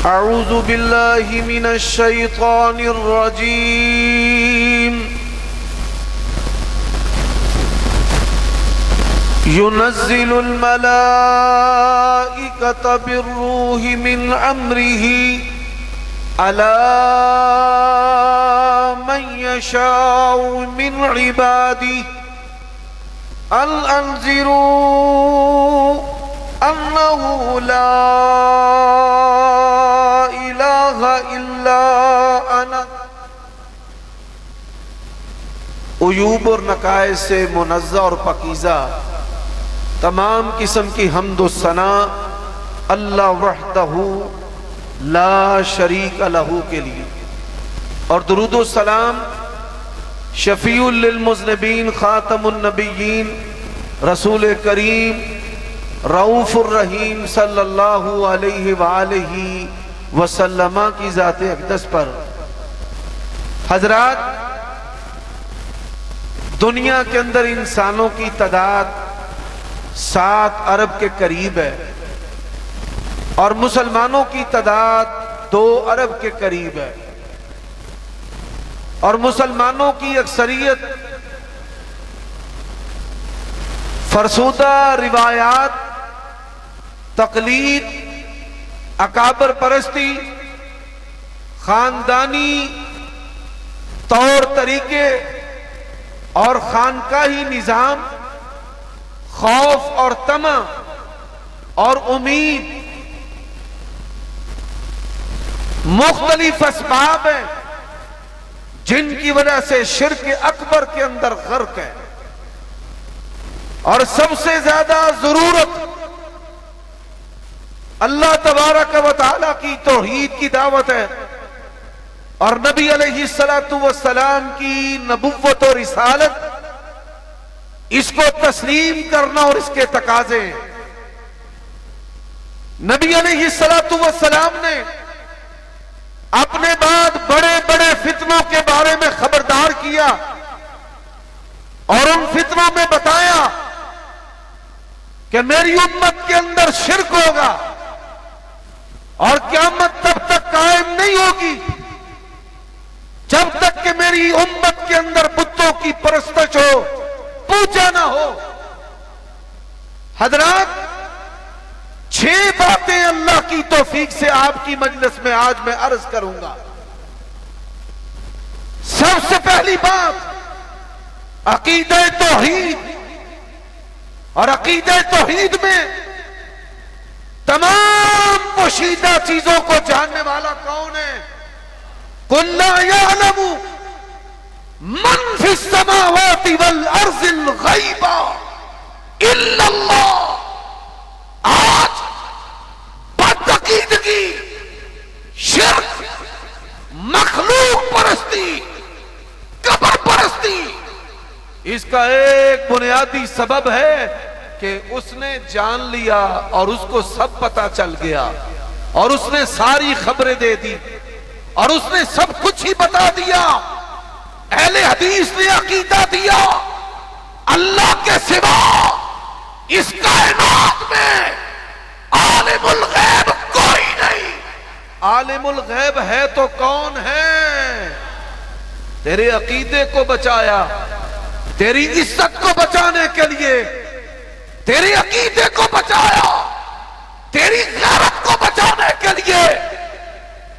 أعوذ بالله من الشيطان الرجيم ينزل الملائكة بالروح من أمره على من يشاء من عباده أن أنذروا أنه لا إله إلا أنا۔ عیوب اور نقائص سے منزہ اور پاکیزہ تمام قسم کی حمد و ثنا اللہ وحدہ لا شریک لہ کے لیے، اور درود و سلام شفیع للمذنبین خاتم النبیین رسول کریم رؤوف الرحیم صلی اللہ علیہ وآلہ وسلم کی ذات اقدس پر۔ حضرات، دنیا کے اندر انسانوں کی تعداد 7 ارب کے قریب ہے، اور مسلمانوں کی تعداد 2 ارب کے قریب ہے، اور مسلمانوں کی اکثریت فرسودہ روایات، تقلید، اکابر پرستی، خاندانی طور طریقے اور خانقاہی نظام، خوف اور طمع اور امید، مختلف اسباب ہیں جن کی وجہ سے شرک اکبر کے اندر غرق ہے، اور سب سے زیادہ ضرورت اللہ تبارک و تعالی کی توحید کی دعوت ہے، اور نبی علیہ السلام کی نبوت و رسالت، اس کو تسلیم کرنا اور اس کے تقاضے ہیں۔ نبی علیہ السلام نے اپنے بعد بڑے بڑے فتنوں کے بارے میں خبردار کیا، اور ان فتنوں میں بتایا کہ میری امت کے اندر شرک ہوگا، اور قیامت تب تک قائم نہیں ہوگی جب تک کہ میری امت کے اندر بتوں کی پرستش ہو، پوجا نہ ہو۔ حضرات، 6 باتیں اللہ کی توفیق سے آپ کی مجلس میں آج میں عرض کروں گا۔ سب سے پہلی بات عقیدہ توحید، اور عقیدہ توحید میں تمام پوشیدہ چیزوں کو جاننے والا کون ہے؟ قُلْ لَا يَعْلَمُ مَنْ فِي السَّمَاوَاتِ وَالْأَرْضِ الْغَيْبَ إِلَّا اللَّهُ۔ آج بدعقیدگی، شرک، مخلوق پرستی، قبر پرستی، اس کا ایک بنیادی سبب ہے کہ اس نے جان لیا اور اس کو سب پتہ چل گیا، اور اس نے ساری خبریں دے دی، اور اس نے سب کچھ ہی بتا دیا۔ اہل حدیث نے عقیدہ دیا اللہ کے سوا اس کائنات میں عالم الغیب کوئی نہیں۔ عالم الغیب ہے تو کون ہے؟ تیرے عقیدے کو بچایا، تیری عزت کو بچانے کے لیے، تیرے عقیدے کو بچایا، تیری غیرت کو بچانے کے لیے،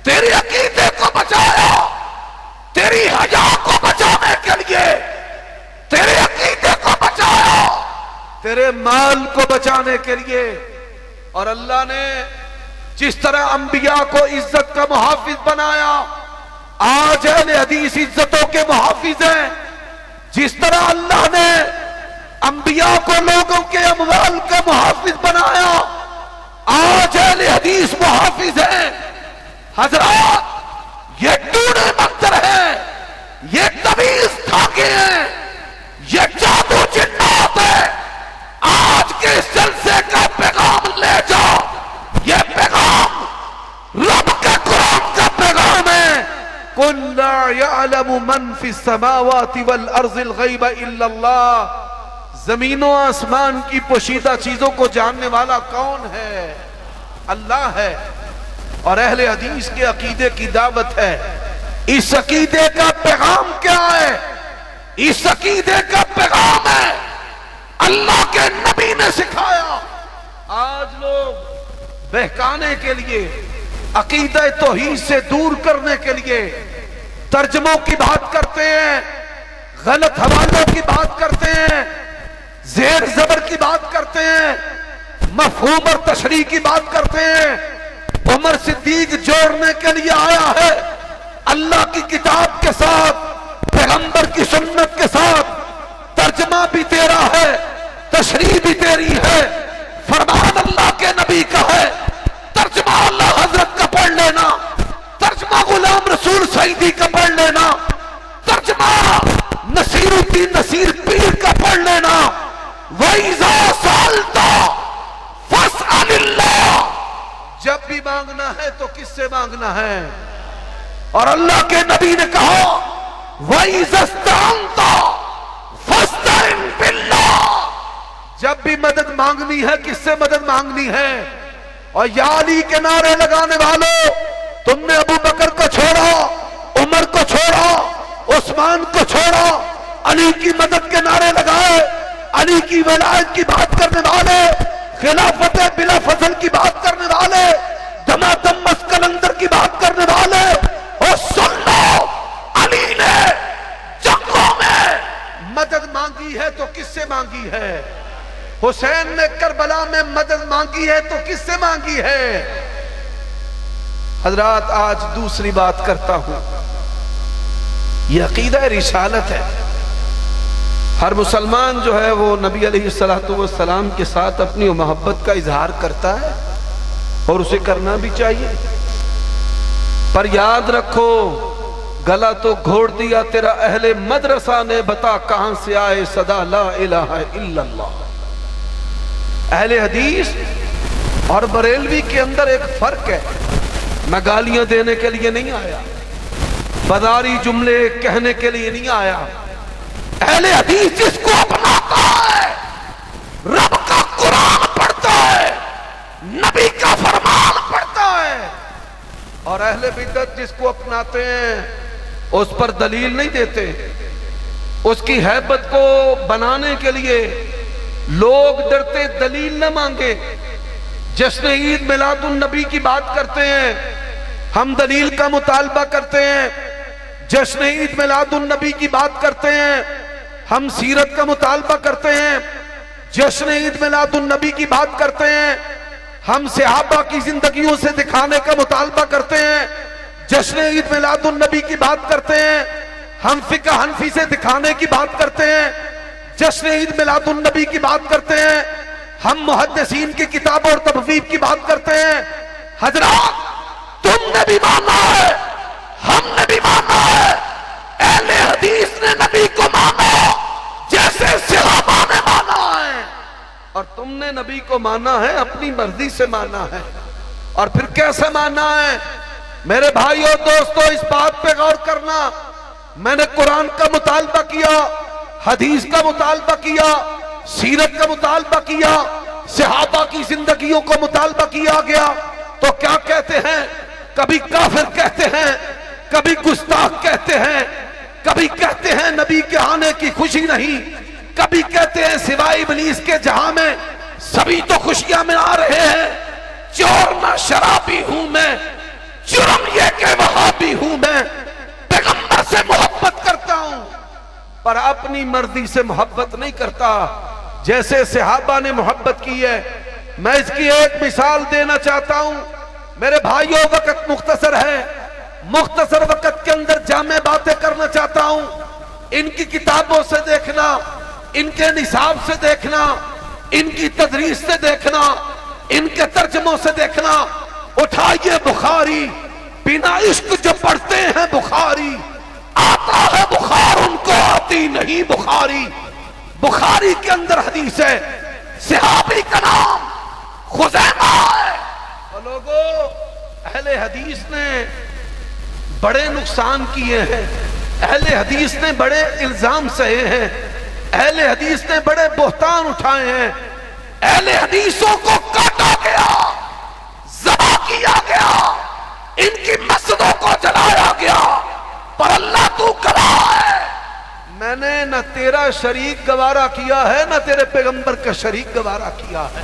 تیرے عقیدے کو بچایا، تیری حیا کو بچانے کے لیے، تیرے عقیدے کو بچایا، تیرے مال کو بچانے کے لیے۔ اور اللہ نے جس طرح انبیاء کو عزت کا محافظ بنایا، آج اہل حدیث عزتوں کے محافظ ہیں۔ جس طرح اللہ نے انبیاء کو لوگوں کے اموال کا محافظ بنایا، آج اہل حدیث محافظ ہیں۔ حضرات، یہ ٹونے منتر ہیں، یہ تعویذ دھاگے ہیں، یہ جادو جنات ہے۔ آج کے اس جلسے کا پیغام لے جاؤ، یہ پیغام رب کے قرآن کا پیغام ہے۔ قُلْ لَا يَعْلَمُ مَنْ فِي السَّمَاوَاتِ وَالْأَرْضِ الْغَيْبَ إِلَّا اللَّهُ۔ زمین و آسمان کی پوشیدہ چیزوں کو جاننے والا کون ہے؟ اللہ ہے۔ اور اہل حدیث کے عقیدے کی دعوت ہے. اس عقیدے کا پیغام کیا ہے؟ اس عقیدے کا پیغام ہے اللہ کے نبی نے سکھایا. آج لوگ بہکانے کے لیے، عقیدہ توحید سے دور کرنے کے لیے ترجموں کی بات کرتے ہیں، غلط حوالوں کی بات کرتے ہیں، زیر زبر کی بات کرتے ہیں، مفہوم اور تشریح کی بات کرتے ہیں. عمر صدیق جوڑنے کے لیے آیا ہے اللہ کی کتاب کے ساتھ، پیغمبر کی سنت کے ساتھ. ترجمہ بھی تیرا ہے، تشریح بھی تیری ہے، فرمان اللہ کے نبی کا ہے. ترجمہ اللہ حضرت کا پڑھ لینا، ترجمہ غلام رسول سعیدی کا پڑھ لینا، ترجمہ نصیر الدین نصیر پیر کا پڑھ لینا. وَإِذَا سَأَلْتَ فَاسْأَلِ اللَّهَ. جب بھی مانگنا ہے تو کس سے مانگنا ہے؟ اور اللہ کے نبی نے کہا وَإِذَا اسْتَعَنْتَ فَاسْتَعِنْ بِاللَّهِ. جب بھی مدد مانگنی ہے کس سے مدد مانگنی ہے؟ اور یا علی کے نعرے لگانے والوں، تم نے ابو بکر کو چھوڑا، عمر کو چھوڑا، عثمان کو چھوڑا، علی کی مدد کے نعرے لگائے، علی کی ولایت کی بات کرنے والے، خلافت بلا فضل کی بات کرنے والے، دمادم مسکندر کی بات کرنے والے. اور سن لو، علی نے جنگوں میں مدد مانگی ہے تو کس سے مانگی ہے؟ حسین نے کربلا میں مدد مانگی ہے تو کس سے مانگی ہے؟ حضرات آج دوسری بات کرتا ہوں. یہ عقیدہ رسالت ہے. ہر مسلمان جو ہے وہ نبی علیہ السلام کے ساتھ اپنی محبت کا اظہار کرتا ہے اور اسے کرنا بھی چاہیے. پر یاد رکھو، گلا تو گھوڑ دیا تیرا اہل مدرسہ نے، بتا کہاں سے آئے صدا لا الہ الا اللہ. اہل حدیث اور بریلوی کے اندر ایک فرق ہے. میں گالیاں دینے کے لیے نہیں آیا، بازاری جملے کہنے کے لیے نہیں آیا. اہل حدیث جس کو اپناتا ہے، رب کا قرآن پڑھتا ہے، نبی کا فرمان پڑھتا ہے. اور اہل بدعت جس کو اپناتے ہیں اس پر دلیل نہیں دیتے. اس کی ہیبت کو بنانے کے لیے لوگ ڈرتے دلیل نہ مانگے. جشن عید میلاد النبی کی بات کرتے ہیں، ہم دلیل کا مطالبہ کرتے ہیں. جشن عید میلاد النبی کی بات کرتے ہیں، ہم سیرت کا مطالبہ کرتے ہیں. جشن عید میلاد النبی کی بات کرتے ہیں، ہم صحابہ کی زندگیوں سے دکھانے کا مطالبہ کرتے ہیں. جشن عید میلاد النبی کی بات کرتے ہیں، ہم فقہ حنفی سے دکھانے کی بات کرتے ہیں. جشن عید میلاد النبی کی بات کرتے ہیں، ہم محدثین کی کتابوں اور تبویب کی بات کرتے ہیں. حضرات تم نے بھی مانا ہے، ہم نے بھی مانا ہے، اہل حدیث نے نبی کو مانا جیسے صحابہ نے مانا ہے. اور تم نے نبی کو مانا ہے، اپنی مرضی سے مانا ہے. اور پھر کیسے مانا ہے؟ میرے بھائیو دوستو، اس بات پہ غور کرنا. میں نے قرآن کا مطالبہ کیا، حدیث کا مطالبہ کیا، سیرت کا مطالبہ کیا، صحابہ کی زندگیوں کو مطالبہ کیا گیا. تو کیا کہتے ہیں؟ کبھی کافر کہتے ہیں، کبھی گستاخ کہتے ہیں، کبھی کہتے ہیں نبی کے آنے کی خوشی نہیں، کبھی کہتے ہیں سوائے ابلیس کے جہاں میں سبھی تو خوشیاں میں آ رہے ہیں. چور نہ شرابی ہوں میں، جرم یہ کہ وہابی ہوں میں، پیغمبر سے محبت کرتا ہوں پر اپنی مرضی سے محبت نہیں کرتا جیسے صحابہ نے محبت کی ہے. میں اس کی ایک مثال دینا چاہتا ہوں. میرے بھائیوں وقت مختصر ہے، مختصر وقت کے اندر جامع باتیں کرنا چاہتا ہوں. ان کی کتابوں سے دیکھنا، ان کے نصاب سے دیکھنا، ان کی تدریس سے دیکھنا، ان کے ترجموں سے دیکھنا. اٹھائیے بخاری، بنا عشق جو پڑھتے ہیں بخاری، آتا ہے بخار ان کو آتی نہیں بخاری. بخاری کے اندر حدیث ہے، صحابی کا نام خزیمہ ہے. اور لوگوں، اہل حدیث نے بڑے نقصان کیے ہیں، اہل حدیث نے بڑے الزام سہے ہیں، اہل حدیث نے بڑے بہتان اٹھائے ہیں. اہل حدیثوں کو کاٹا گیا، ذبح کیا گیا. میں نے نہ تیرا شریک گوارا کیا ہے نہ تیرے پیغمبر کا شریک گوارا کیا ہے.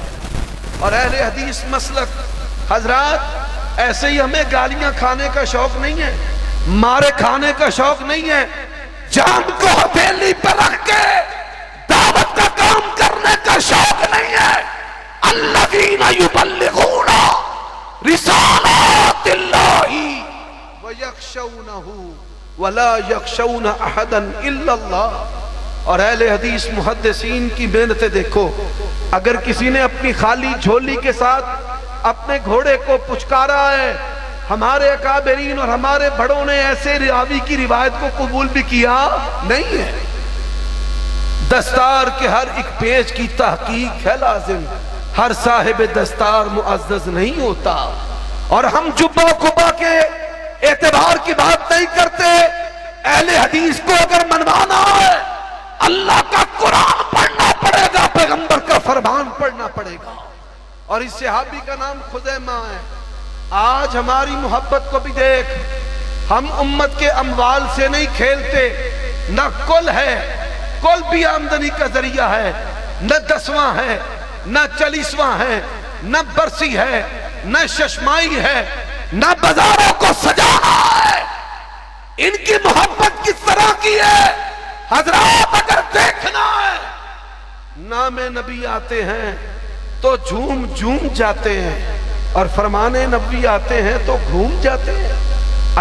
اور اہل حدیث مسلک حضرات ایسے ہی ہمیں گالیاں کھانے کا شوق نہیں ہے، مارے کھانے کا شوق نہیں ہے، جان کو ہتھیلی پر رکھ کے دعوت کا کام کرنے کا شوق نہیں ہے. الذین یبلغون رسالات اللہ ویخشونہ ولا یخشون احدا الا اللہ. اور اہل حدیث محدثین کی محنتیں دیکھو. اگر کسی نے اپنی خالی جھولی کے ساتھ اپنے گھوڑے کو پچکارا ہے، ہمارے اکابرین اور ہمارے بڑوں نے ایسے راوی کی روایت کو قبول بھی کیا نہیں ہے. دستار کے ہر ایک پیج کی تحقیق ہے لازم، ہر صاحب دستار معزز نہیں ہوتا. اور ہم جبہ قبا کے اعتبار کی بات نہیں کرتے. اہل حدیث کو اگر منوانا ہے اللہ کا قرآن پڑھنا پڑے گا، پیغمبر کا فرمان پڑھنا پڑے گا. اور اس صحابی کا نام خزیمہ ہے. آج ہماری محبت کو بھی دیکھ، ہم امت کے اموال سے نہیں کھیلتے. نہ کل ہے، کل بھی آمدنی کا ذریعہ ہے، نہ 10واں ہے، نہ 40واں ہے، نہ برسی ہے، نہ ششمائی ہے، نہ بازاروں کو سجانا ہے. ان کی محبت کس طرح کی ہے حضرات اگر دیکھنا ہے. نام نبی آتے ہیں تو جھوم جھوم جاتے ہیں، اور فرمان نبی آتے ہیں تو گھوم جاتے ہیں.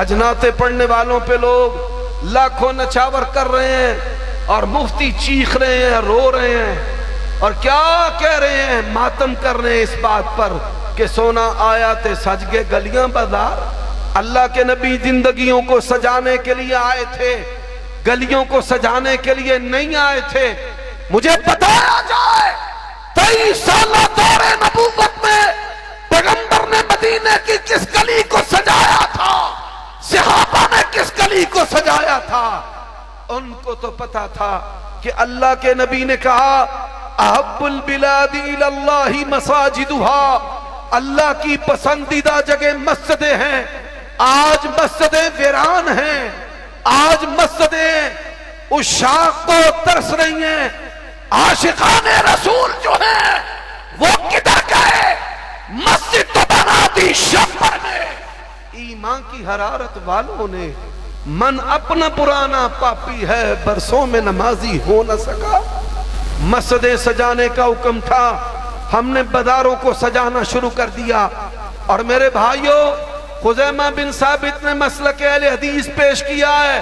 اجناتے پڑھنے والوں پہ لوگ لاکھوں نچاور کر رہے ہیں اور مفتی چیخ رہے ہیں، رو رہے ہیں، اور کیا کہہ رہے ہیں؟ ماتم کر رہے ہیں اس بات پر کہ سونا آیا تے سج گئے گلیاں بازار. اللہ کے نبی زندگیوں کو سجانے کے لیے آئے تھے، گلیوں کو سجانے کے لیے نہیں آئے تھے. مجھے بتایا جائے 23 سالہ دور نبوت میں پیغمبر نے مدینے کی کس گلی کو سجایا تھا، صحابہ نے کس گلی کو سجایا تھا. ان کو تو پتا تھا کہ اللہ کے نبی نے کہا احب البلاد الی اللہ مساجدہا، اللہ کی پسندیدہ جگہ مسجدیں ہیں. آج مسجدیں ویران ہیں، آج مسجدیں عشاق کو ترس رہی ہیں. عاشقان رسول جو ہیں وہ کدھر گئے؟ مسجد تو بنا دی شمبر میں. ایمان کی حرارت والوں نے من اپنا پرانا پاپی ہے، برسوں میں نمازی ہو نہ سکا. مسجدیں سجانے کا حکم تھا، ہم نے بازاروں کو سجانا شروع کر دیا. اور میرے بھائیوں، خزیمہ بن ثابت نے مسلک اہل حدیث پیش کیا ہے،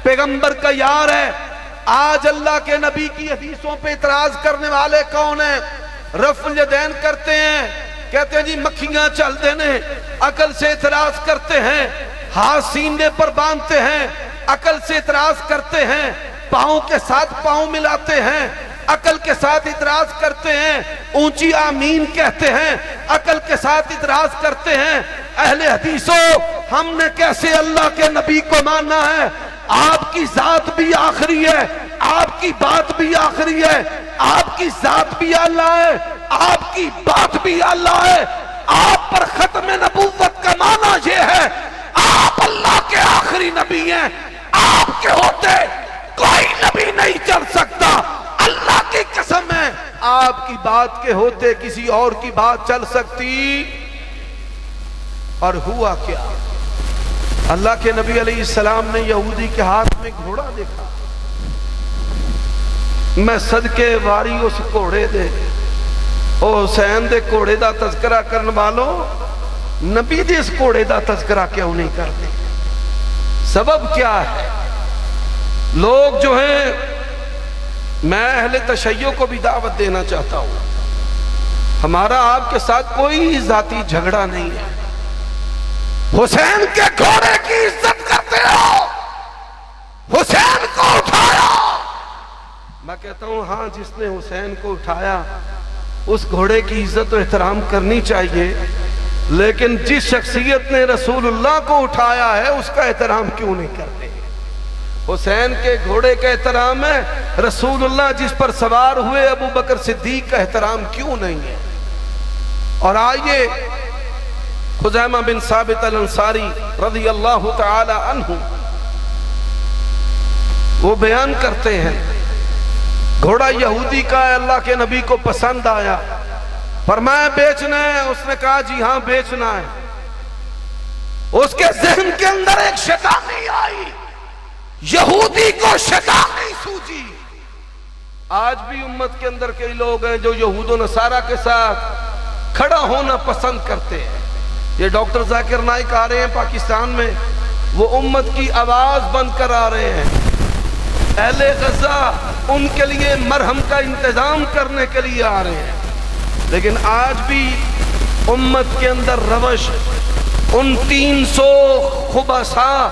پیغمبر کا یار ہے. آج اللہ کے نبی کی حدیثوں پہ اعتراض کرنے والے کون ہیں؟ رفع الیدین کرتے ہیں، کہتے ہیں جی مکھیاں چل دینے، عقل سے اعتراض کرتے ہیں. ہاتھ سینے پر باندھتے ہیں، عقل سے اعتراض کرتے ہیں. پاؤں کے ساتھ پاؤں ملاتے ہیں، عقل کے ساتھ اعتراض کرتے ہیں. اونچی آمین کہتے ہیں، عقل کے ساتھ اعتراض کرتے ہیں. اہل حدیثوں، ہم نے کیسے اللہ کے نبی کو ماننا ہے؟ آپ کی ذات بھی آخری ہے، آپ کی بات بھی آخری ہے، آپ کی ذات بھی اللہ ہے، آپ کی بات بھی اللہ ہے. آپ پر ختم نبوت کا معنی یہ ہے آپ اللہ کے آخری نبی ہیں. آپ کے ہوتے کوئی نبی نہیں چل سکتا. اللہ کی قسم ہے آپ کی بات کے ہوتے کسی اور کی بات چل سکتی. اور ہوا کیا؟ اللہ کے نبی علیہ السلام نے یہودی کے ہاتھ میں گھوڑا دیکھا. میں صدقے واری اس گھوڑے دے، او حسین دے گھوڑے دا تذکرہ کرن والوں نبی دے اس گھوڑے دا تذکرہ کیوں نہیں کرتے؟ سبب کیا ہے؟ لوگ جو ہیں، میں اہل تشیع کو بھی دعوت دینا چاہتا ہوں، ہمارا آپ کے ساتھ کوئی ذاتی جھگڑا نہیں ہے. حسین کے گھوڑے کی عزت کرتے ہو، حسین کو اٹھایا. میں کہتا ہوں ہاں، جس نے حسین کو اٹھایا اس گھوڑے کی عزت و احترام کرنی چاہیے، لیکن جس شخصیت نے رسول اللہ کو اٹھایا ہے اس کا احترام کیوں نہیں کرتے؟ حسین کے گھوڑے کا احترام ہے، رسول اللہ جس پر سوار ہوئے ابو بکر صدیق کا احترام کیوں نہیں ہے؟ اور آئیے خزیمہ بن ثابت الانصاری رضی اللہ تعالی عنہ وہ بیان کرتے ہیں گھوڑا یہودی کا ہے، اللہ کے نبی کو پسند آیا، فرمایا بیچنا ہے؟ اس نے کہا جی ہاں بیچنا ہے۔ اس کے ذہن کے اندر ایک شیطانی آئی، یہودی کو شیطانی سوجی۔ آج بھی امت کے اندر کئی لوگ ہیں جو یہود و نصارہ کے ساتھ کھڑا ہونا پسند کرتے ہیں۔ یہ ڈاکٹر ذاکر نائک آ رہے ہیں پاکستان میں، وہ امت کی آواز بند کر آ رہے ہیں، اہل غزہ ان کے لیے مرہم کا انتظام کرنے کے لیے آ رہے ہیں۔ لیکن آج بھی امت کے اندر روش ان 300 خبثاء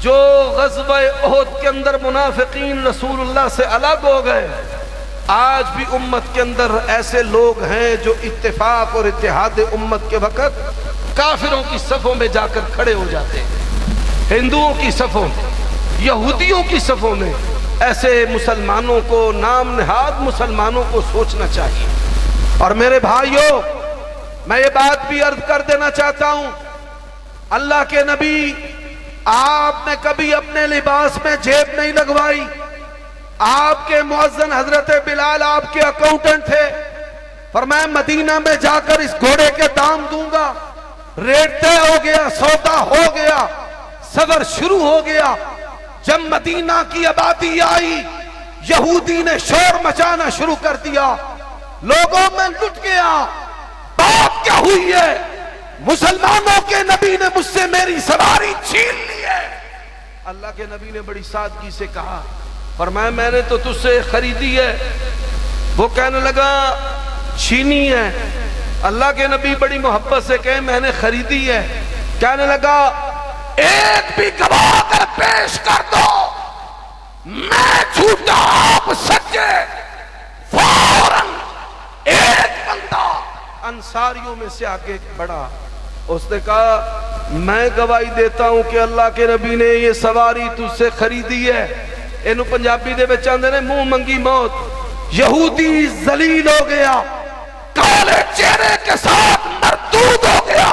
جو غزوہ احد کے اندر منافقین رسول اللہ سے الگ ہو گئے، آج بھی امت کے اندر ایسے لوگ ہیں جو اتفاق اور اتحاد امت کے وقت کافروں کی صفوں میں جا کر کھڑے ہو جاتے ہیں، ہندوؤں کی صفوں میں، یہودیوں کی صفوں میں۔ ایسے مسلمانوں کو، نام نہاد مسلمانوں کو سوچنا چاہیے۔ اور میرے بھائیوں، میں یہ بات بھی عرض کر دینا چاہتا ہوں، اللہ کے نبی آپ نے کبھی اپنے لباس میں جیب نہیں لگوائی۔ آپ کے مؤذن حضرت بلال آپ کے اکاؤنٹنٹ تھے، فرمایا مدینہ میں جا کر اس گھوڑے کے دام دوں گا۔ ریٹ طے ہو گیا، سودا ہو گیا، سفر شروع ہو گیا۔ جب مدینہ کی آبادی آئی، یہودی نے شور مچانا شروع کر دیا، لوگوں میں لٹ گیا۔ بات کیا ہوئی ہے؟ مسلمانوں کے نبی نے مجھ سے میری سواری چھین لی ہے۔ اللہ کے نبی نے بڑی سادگی سے کہا، فرمایا میں نے تو تجھ سے خریدی ہے۔ وہ کہنے لگا چھینی ہے۔ اللہ کے نبی بڑی محبت سے کہے میں نے خریدی ہے۔ کہنے لگا ایک بھی گواہ اگر پیش کر دو، میں جھوٹا آپ سچے۔ فوراً ایک بندہ انصاریوں میں سے آگے بڑھا، اس نے کہا میں گواہی دیتا ہوں کہ اللہ کے نبی نے یہ سواری تجھ سے خریدی ہے۔ انہوں پنجابی دے بچے آندے نے منہ منگی موت۔ یہودی ذلیل ہو گیا، کالے چہرے کے ساتھ مردود ہو گیا،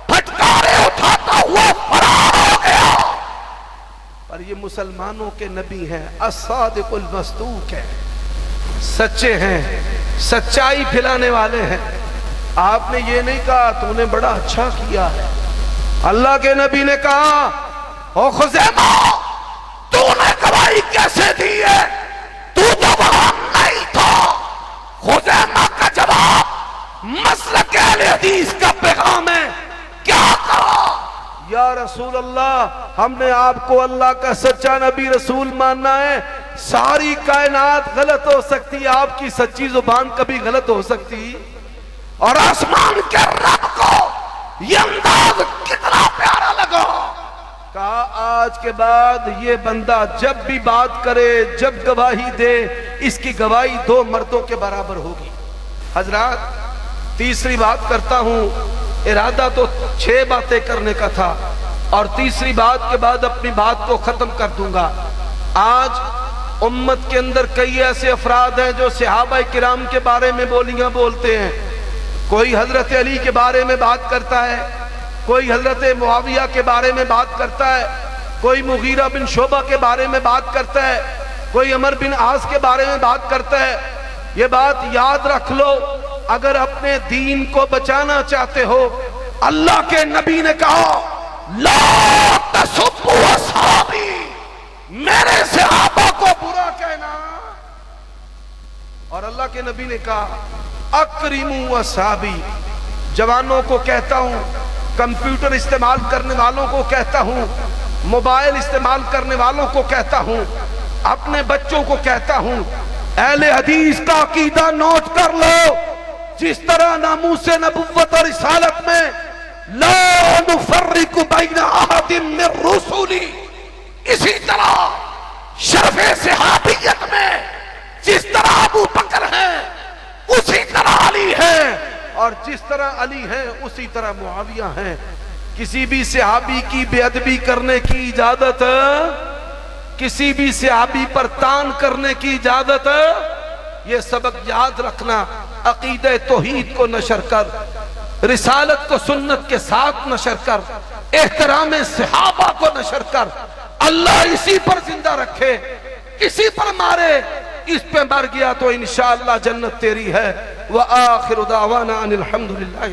پھٹکارے اٹھاتا ہوا فرار ہو گیا۔ پر یہ مسلمانوں کے نبی ہیں، الصادق المصدوق ہیں، سچے ہیں، سچائی پھیلانے والے ہیں۔ آپ نے یہ نہیں کہا تو نے بڑا اچھا کیا ہے۔ اللہ کے نبی نے کہا او خزیمہ تو نے گواہی کیسے دی ہے؟ تو وہاں نہیں تھا۔ خزیمہ کا جواب مسلک اہل حدیث کا پیغام ہے، کیا کہا؟ یا رسول اللہ ہم نے آپ کو اللہ کا سچا نبی رسول ماننا ہے۔ ساری کائنات غلط ہو سکتی، آپ کی سچی زبان کبھی غلط ہو سکتی؟ اور آسمان کے رب کو یہ انداز کتنا پیارا لگا۔ کہا آج کے بعد یہ بندہ جب بھی بات کرے، جب گواہی دے، اس کی گواہی 2 مردوں کے برابر ہوگی۔ حضرات تیسری بات کرتا ہوں، ارادہ تو 6 باتیں کرنے کا تھا، اور تیسری بات کے بعد اپنی بات کو ختم کر دوں گا۔ آج امت کے اندر کئی ایسے افراد ہیں جو صحابہ کرام کے بارے میں بولیاں بولتے ہیں۔ کوئی حضرت علی کے بارے میں بات کرتا ہے، کوئی حضرت معاویہ کے بارے میں بات کرتا ہے، کوئی مغیرہ بن شعبہ کے بارے میں بات کرتا ہے، کوئی عمر بن عاص کے بارے میں بات کرتا ہے۔ یہ بات یاد رکھ لو، اگر اپنے دین کو بچانا چاہتے ہو، اللہ کے نبی نے کہا لا تسبوا اصحابی، میرے صحابہ کو برا کہنا۔ اور اللہ کے نبی نے کہا اکرموا اصحابی، جوانوں کو کہتا ہوں، کمپیوٹر استعمال کرنے والوں کو کہتا ہوں، موبائل استعمال کرنے والوں کو کہتا ہوں، اپنے بچوں کو کہتا ہوں، اہل حدیث کا عقیدہ نوٹ کر لو۔ جس طرح ناموس نبوت اور رسالت میں لا نفرق بین احد من رسولی، اسی طرح شرف صحابیت میں جس طرح ابو بکر ہیں اسی طرح علی ہے، اور جس طرح علی ہیں اسی طرح معاویہ ہیں۔ کسی بھی صحابی کی بے ادبی کرنے کی اجازت، کسی بھی صحابی پر تان کرنے کی اجازت، یہ سبق یاد رکھنا۔ عقیدہ توحید کو نشر کر، رسالت کو سنت کے ساتھ نشر کر، احترام صحابہ کو نشر کر، اللہ اسی پر زندہ رکھے، کسی پر مارے، اس پہ مر گیا تو انشاءاللہ جنت تیری ہے۔ وآخر دعوانا ان الحمدللہ۔